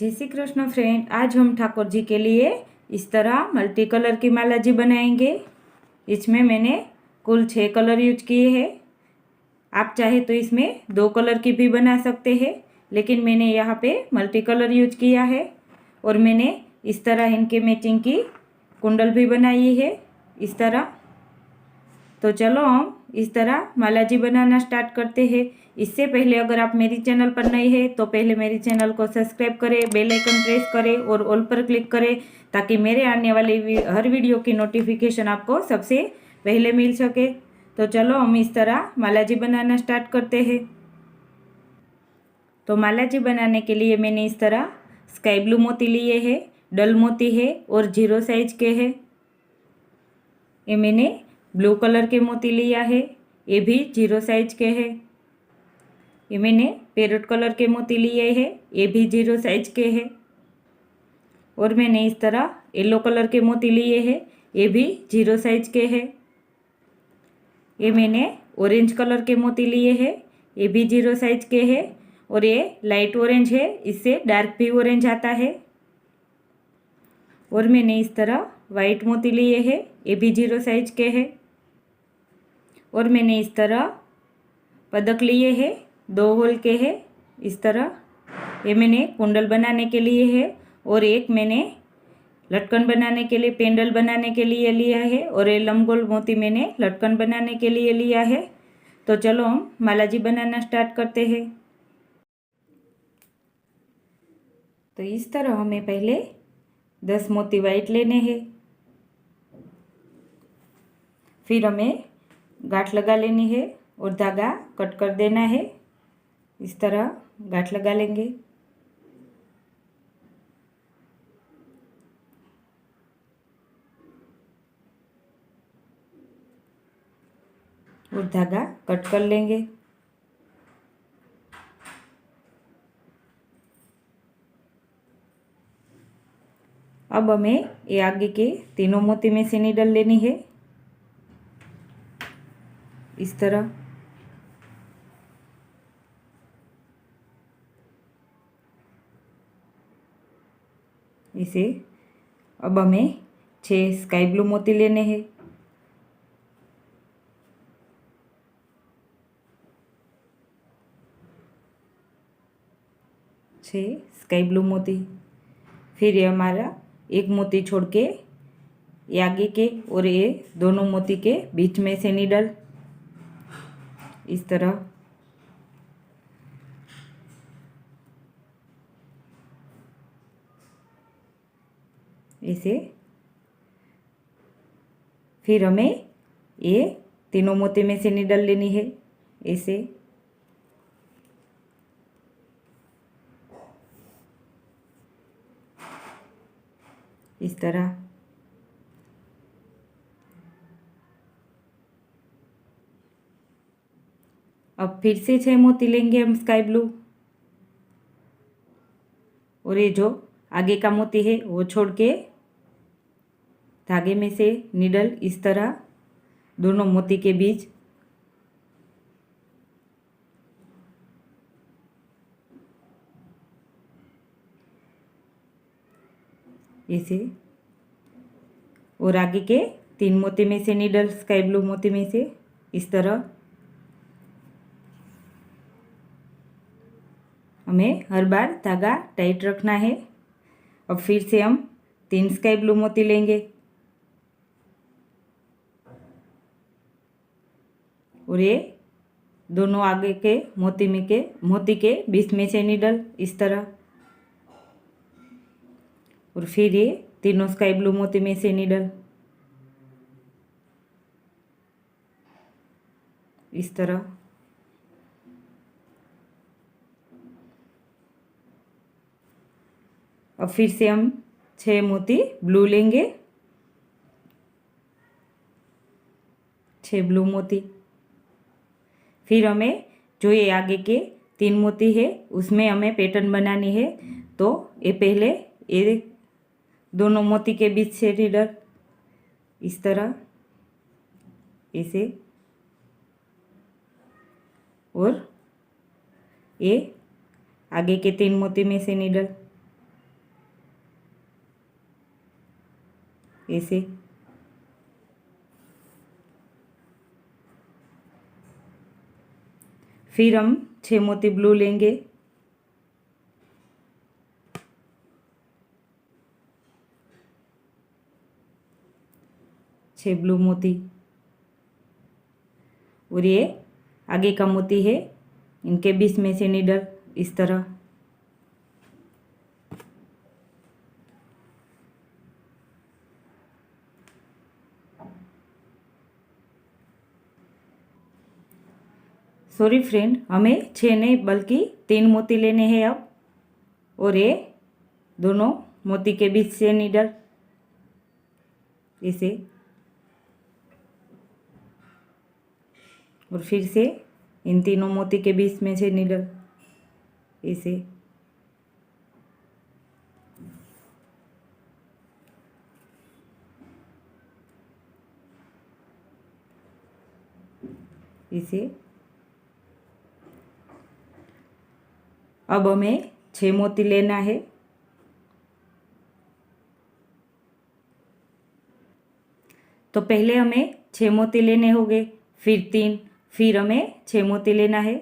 जय श्री कृष्ण फ्रेंड। आज हम ठाकुर जी के लिए इस तरह मल्टी कलर की माला जी बनाएंगे। इसमें मैंने कुल 6 कलर यूज किए हैं। आप चाहे तो इसमें 2 कलर की भी बना सकते हैं, लेकिन मैंने यहाँ पे मल्टी कलर यूज किया है। और मैंने इस तरह इनके मैचिंग की कुंडल भी बनाई है इस तरह। तो चलो हम इस तरह माला जी बनाना स्टार्ट करते हैं। इससे पहले अगर आप मेरी चैनल पर नए हैं तो पहले मेरी चैनल को सब्सक्राइब करें, बेल आइकन प्रेस करें और ऑल पर क्लिक करें, ताकि मेरे आने वाली हर वीडियो की नोटिफिकेशन आपको सबसे पहले मिल सके। तो चलो हम इस तरह माला जी बनाना स्टार्ट करते हैं। तो माला जी बनाने के लिए मैंने इस तरह स्काई ब्लू मोती लिए है, डल मोती है और 0 साइज के है। ये मैंने ब्लू कलर के मोती लिया है, ये भी 0 साइज के है। ये मैंने पैरेट कलर के मोती लिए हैं, ये भी 0 साइज के है। और मैंने इस तरह येलो कलर के मोती लिए हैं, ये भी 0 साइज के है। ये मैंने ऑरेंज कलर के मोती लिए हैं, ये भी 0 साइज के है। और ये लाइट ऑरेंज है, इससे डार्क भी ऑरेंज आता है। और मैंने इस तरह वाइट मोती लिए हैं, ये भी 0 साइज के है। और मैंने इस तरह पदक लिए हैं, 2 होल के हैं इस तरह। ये मैंने कुंडल बनाने के लिए है, और एक मैंने लटकन बनाने के लिए, पेंडल बनाने के लिए लिया है। और ये लंबगोल मोती मैंने लटकन बनाने के लिए लिया है। तो चलो हम माला जी बनाना स्टार्ट करते हैं। तो इस तरह हमें पहले 10 मोती वाइट लेने हैं। फिर हमें गांठ लगा लेनी है और धागा कट कर देना है। इस तरह गांठ लगा लेंगे। और धागा कट कर लेंगे। अब हमें ये आगे के तीनों मोती में से नीडल लेनी है इस तरह। इसे अब हमें 6 स्काई ब्लू मोती लेने हैं। स्काई ब्लू मोती। फिर ये हमारा एक मोती छोड़ के ये आगे के और ये दोनों मोती के बीच में से नीडल इस तरह। ऐसे फिर हमें ये तीनों मोती में से नीडल लेनी है ऐसे। इस तरह। अब फिर से 6 मोती लेंगे हम स्काई ब्लू। और ये जो आगे का मोती है वो छोड़ के धागे में से नीडल इस तरह दोनों मोती के बीच। ऐसे। और आगे के 3 मोती में से नीडल स्काई ब्लू मोती में से इस तरह। हमें हर बार धागा टाइट रखना है। अब फिर से हम 3 स्काई ब्लू मोती लेंगे और ये दोनों आगे के मोती के बीच में से नीडल इस तरह। और फिर ये तीनों स्काई ब्लू मोती में से नीडल इस तरह। अब फिर से हम 6 मोती ब्लू लेंगे, 6 ब्लू मोती। फिर हमें जो ये आगे के 3 मोती है उसमें हमें पैटर्न बनानी है। तो ये पहले ये दोनों मोती के बीच से नीडल इस तरह ऐसे। और ये आगे के 3 मोती में से नीडल ऐसे। फिर हम 6 मोती ब्लू लेंगे। छह ब्लू मोती, और ये आगे का मोती है, इनके बीच में से नीडल इस तरह। सॉरी फ्रेंड, हमें 6 नहीं बल्कि 3 मोती लेने हैं अब, और ये दोनों मोती के बीच से नीडल ऐसे, और फिर से इन तीनों मोती के बीच में से नीडल ऐसे। इसे अब हमें 6 मोती लेना है। तो पहले हमें 6 मोती लेने होंगे, फिर 3, फिर हमें 6 मोती लेना है,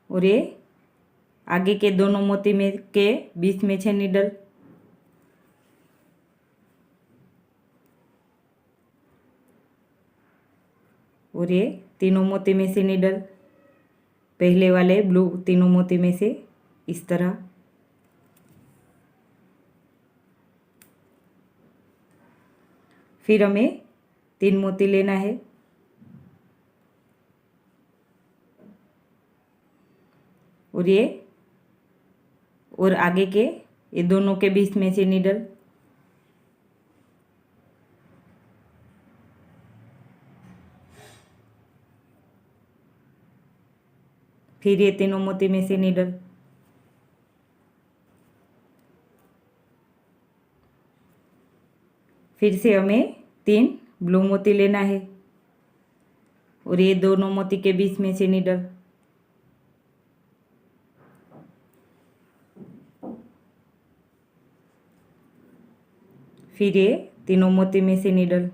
और ये आगे के दोनों मोती में के बीच में 6 नीडल, और ये तीनों मोती में से नीडल, पहले वाले ब्लू तीनों मोती में से इस तरह। फिर हमें 3 मोती लेना है, और ये और आगे के ये दोनों के बीच में से नीडल, फिर ये तीनों मोती में से नीडल, फिर से हमें 3 ब्लू मोती लेना है, और ये दोनों मोती के बीच में से नीडल, फिर ये तीनों मोती में से नीडल।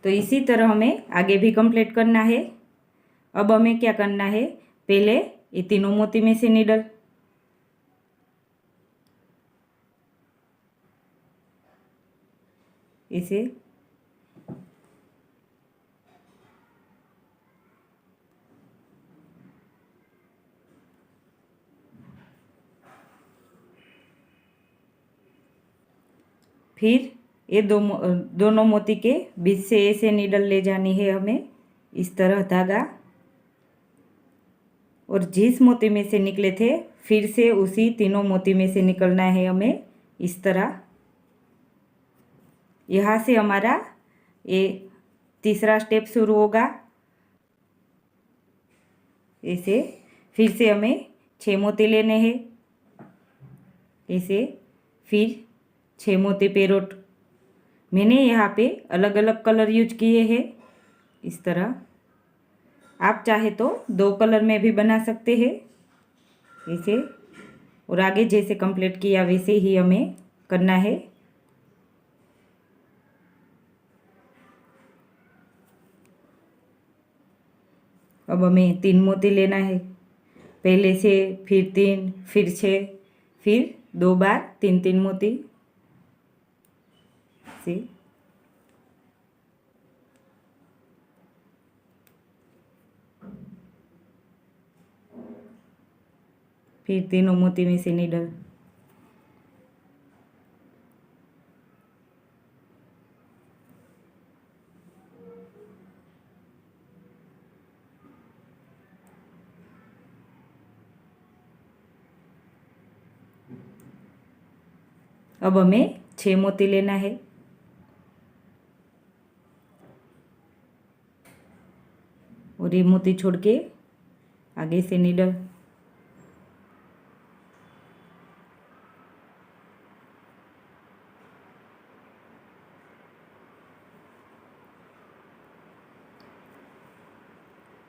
तो इसी तरह हमें आगे भी कंप्लीट करना है। अब हमें क्या करना है, पहले ये तीनों मोती में से नीडल, इसे, फिर ये दोनों मोती के बीच से ऐसे नीडल ले जानी है हमें, इस तरह धागा, और जिस मोती में से निकले थे फिर से उसी तीनों मोती में से निकलना है हमें, इस तरह। यहाँ से हमारा ये तीसरा स्टेप शुरू होगा ऐसे। फिर से हमें 6 मोती लेने हैं ऐसे, फिर 6 मोती पेरोट। मैंने यहाँ पे अलग अलग कलर यूज किए हैं इस तरह। आप चाहे तो 2 कलर में भी बना सकते हैं ऐसे, और आगे जैसे कंप्लीट किया वैसे ही हमें करना है। अब हमें 3 मोती लेना है, पहले से फिर 3, फिर 6, फिर 2 बार 3 मोती से, फिर तीनों मोती में से नीडल, अब हमें 6 मोती लेना है, और ये मोती छोड़ के आगे से नीडल,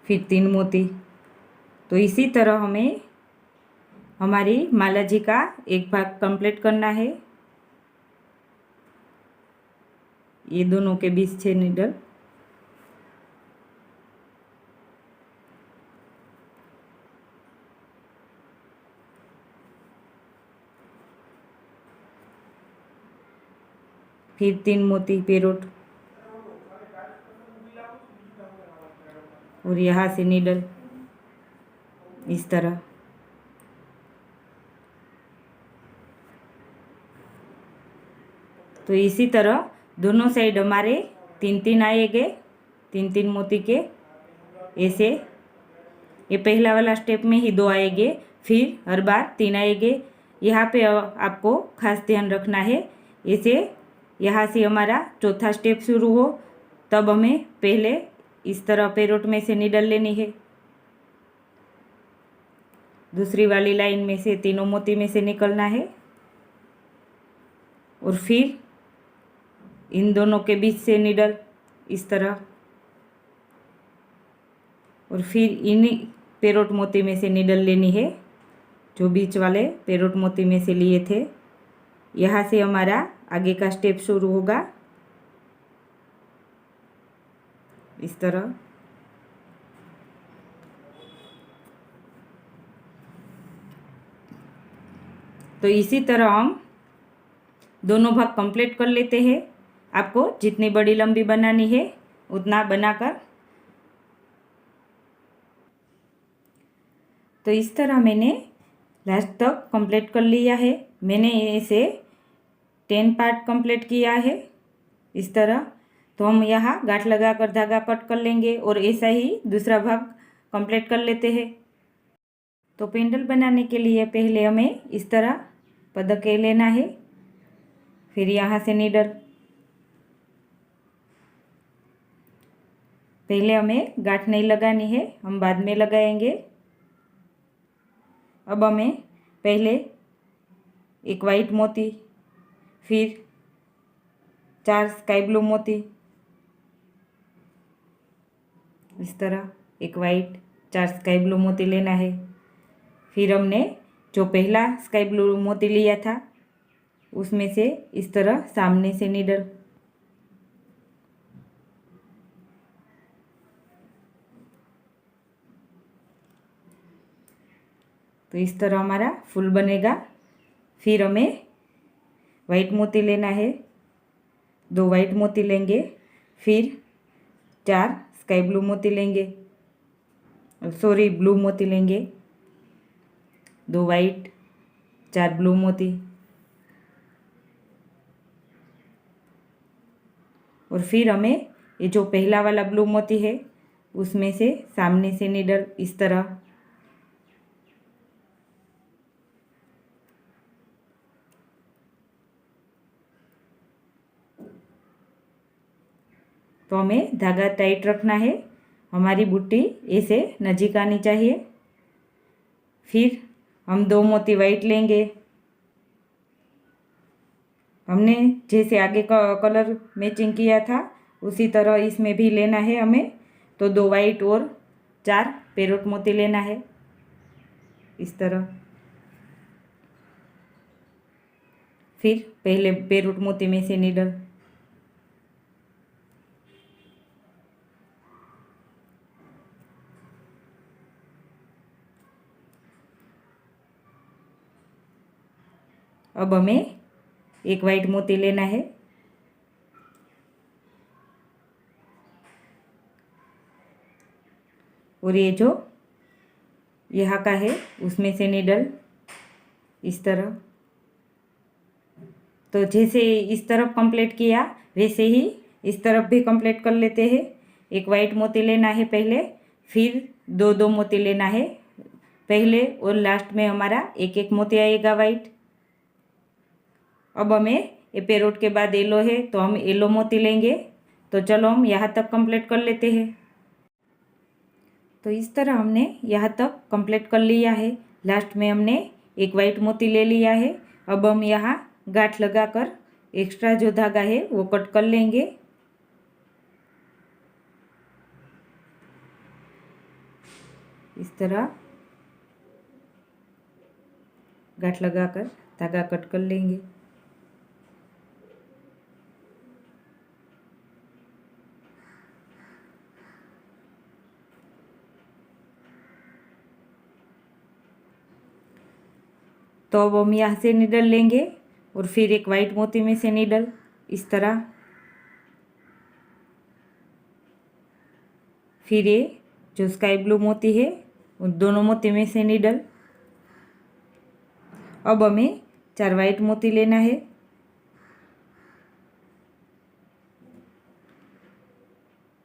फिर 3 मोती, तो इसी तरह हमें हमारी माला जी का एक भाग कंप्लीट करना है। ये दोनों के बीच 6 नीडल। फिर 3 मोती पेरोट और यहाँ से नीडल इस तरह। तो इसी तरह दोनों साइड हमारे 3-3 आएंगे, 3-3 मोती के ऐसे। ये पहला वाला स्टेप में ही 2 आएंगे, फिर हर बार 3 आएंगे। यहाँ पे आपको खास ध्यान रखना है, ऐसे यहाँ से हमारा चौथा स्टेप शुरू हो तब हमें पहले इस तरह पेरोट में से नीडल लेनी है। दूसरी वाली लाइन में से तीनों मोती में से निकलना है और फिर इन दोनों के बीच से नीडल इस तरह और फिर इन पेरोट मोती में से नीडल लेनी है जो बीच वाले पेरोट मोती में से लिए थे। यहाँ से हमारा आगे का स्टेप शुरू होगा इस तरह। तो इसी तरह हम दोनों भाग कंप्लीट कर लेते हैं। आपको जितनी बड़ी लंबी बनानी है उतना बनाकर। तो इस तरह मैंने लास्ट तक कंप्लीट कर लिया है। मैंने इसे 10 पार्ट कंप्लीट किया है इस तरह। तो हम यहाँ गांठ लगाकर धागा कट कर लेंगे और ऐसा ही दूसरा भाग कंप्लीट कर लेते हैं। तो पेंडल बनाने के लिए पहले हमें इस तरह पदके लेना है, फिर यहाँ से नीडल। पहले हमें गांठ नहीं लगानी है, हम बाद में लगाएंगे। अब हमें पहले एक वाइट मोती, फिर 4 स्काई ब्लू मोती इस तरह, एक वाइट 4 स्काई ब्लू मोती लेना है। फिर हमने जो पहला स्काई ब्लू मोती लिया था उसमें से इस तरह सामने से नीडल। तो इस तरह हमारा फूल बनेगा। फिर हमें वाइट मोती लेना है, 2 वाइट मोती लेंगे, फिर 4 स्काई ब्लू मोती लेंगे, सॉरी ब्लू मोती लेंगे, 2 वाइट 4 ब्लू मोती और फिर हमें ये जो पहला वाला ब्लू मोती है उसमें से सामने से नीडल इस तरह। तो हमें धागा टाइट रखना है, हमारी बुट्टी ऐसे नजीक आनी चाहिए। फिर हम 2 मोती वाइट लेंगे। हमने जैसे आगे का कलर मैचिंग किया था उसी तरह इसमें भी लेना है हमें। तो 2 वाइट और 4 पेरोट मोती लेना है इस तरह। फिर पहले पेरोट मोती में से नीडल। अब हमें एक वाइट मोती लेना है और ये जो यहाँ का है उसमें से नीडल इस तरह। तो जैसे इस तरफ कंप्लीट किया वैसे ही इस तरफ भी कंप्लीट कर लेते हैं। एक वाइट मोती लेना है पहले, फिर 2-2 मोती लेना है। पहले और लास्ट में हमारा एक एक मोती आएगा वाइट। अब हमें ये पेरोट के बाद येलो है तो हम येलो मोती लेंगे। तो चलो हम यहाँ तक कंप्लीट कर लेते हैं। तो इस तरह हमने यहाँ तक कंप्लीट कर लिया है। लास्ट में हमने एक वाइट मोती ले लिया है। अब हम यहाँ गांठ लगाकर एक्स्ट्रा जो धागा है वो कट कर लेंगे। इस तरह गांठ लगाकर धागा कट कर लेंगे। तो अब हम यहाँ से नीडल लेंगे और फिर एक वाइट मोती में से नीडल इस तरह, फिर ये जो स्काई ब्लू मोती है उन दोनों मोती में से नीडल। अब हमें 4 वाइट मोती लेना है।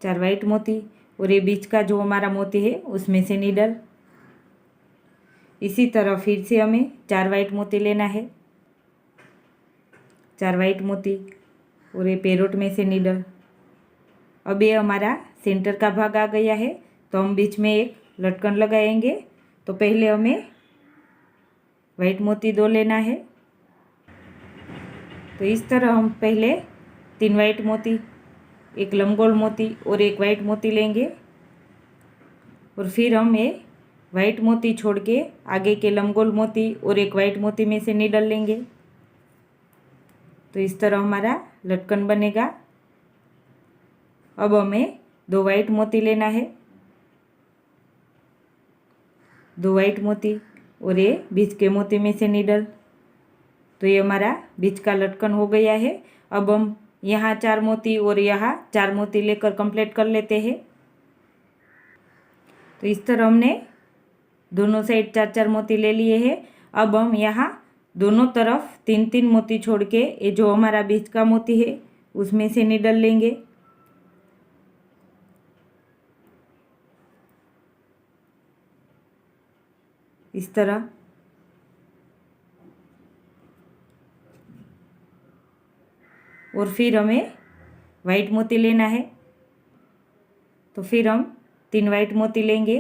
चार वाइट मोती और ये बीच का जो हमारा मोती है उसमें से नीडल। इसी तरह फिर से हमें 4 वाइट मोती लेना है। 4 वाइट मोती और ये पैरोट में से नीडल। अब ये हमारा सेंटर का भाग आ गया है, तो हम बीच में एक लटकन लगाएंगे। तो पहले हमें वाइट मोती 2 लेना है। तो इस तरह हम पहले 3 वाइट मोती, एक लंबगोल मोती और एक वाइट मोती लेंगे और फिर हम ये वाइट मोती छोड़ के आगे के लंबगोल मोती और एक वाइट मोती में से नीडल लेंगे। तो इस तरह हमारा लटकन बनेगा। अब हमें 2 वाइट मोती लेना है। 2 वाइट मोती और ये बीच के मोती में से नीडल। तो ये हमारा बीच का लटकन हो गया है। अब हम यहाँ 4 मोती और यहाँ 4 मोती लेकर कंप्लीट कर लेते हैं। तो इस तरह हमने दोनों साइड 4-4 मोती ले लिए हैं। अब हम यहाँ दोनों तरफ 3-3 मोती छोड़ के ये जो हमारा बीच का मोती है उसमें से नीडल लेंगे। इस तरह और फिर हमें वाइट मोती लेना है। तो फिर हम 3 वाइट मोती लेंगे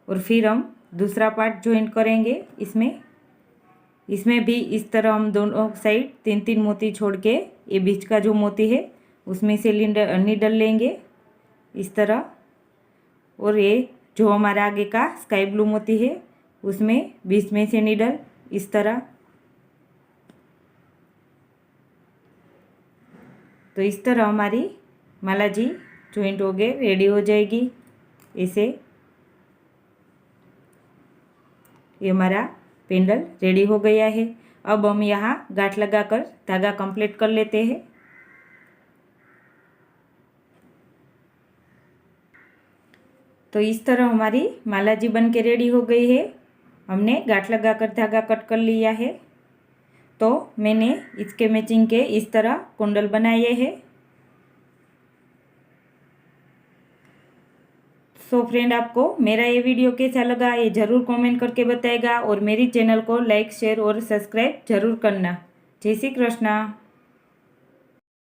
और फिर हम दूसरा पार्ट ज्वाइन करेंगे। इसमें भी इस तरह हम दोनों साइड 3-3 मोती छोड़ के ये बीच का जो मोती है उसमें से नीडल लेंगे इस तरह। और ये जो हमारा आगे का स्काई ब्लू मोती है उसमें बीच में से नीडल इस तरह। तो इस तरह हमारी माला जी ज्वाइंट हो गए, रेडी हो जाएगी। ऐसे ये हमारा पेंडल रेडी हो गया है। अब हम यहाँ गांठ लगाकर धागा कंप्लीट कर लेते हैं। तो इस तरह हमारी माला जी बन के रेडी हो गई है। हमने गांठ लगाकर धागा कट कर लिया है। तो मैंने इसके मैचिंग के इस तरह कुंडल बनाए हैं। सो फ्रेंड, आपको मेरा ये वीडियो कैसा लगा ये ज़रूर कमेंट करके बताएगा और मेरी चैनल को लाइक, शेयर और सब्सक्राइब ज़रूर करना। जय श्री कृष्णा।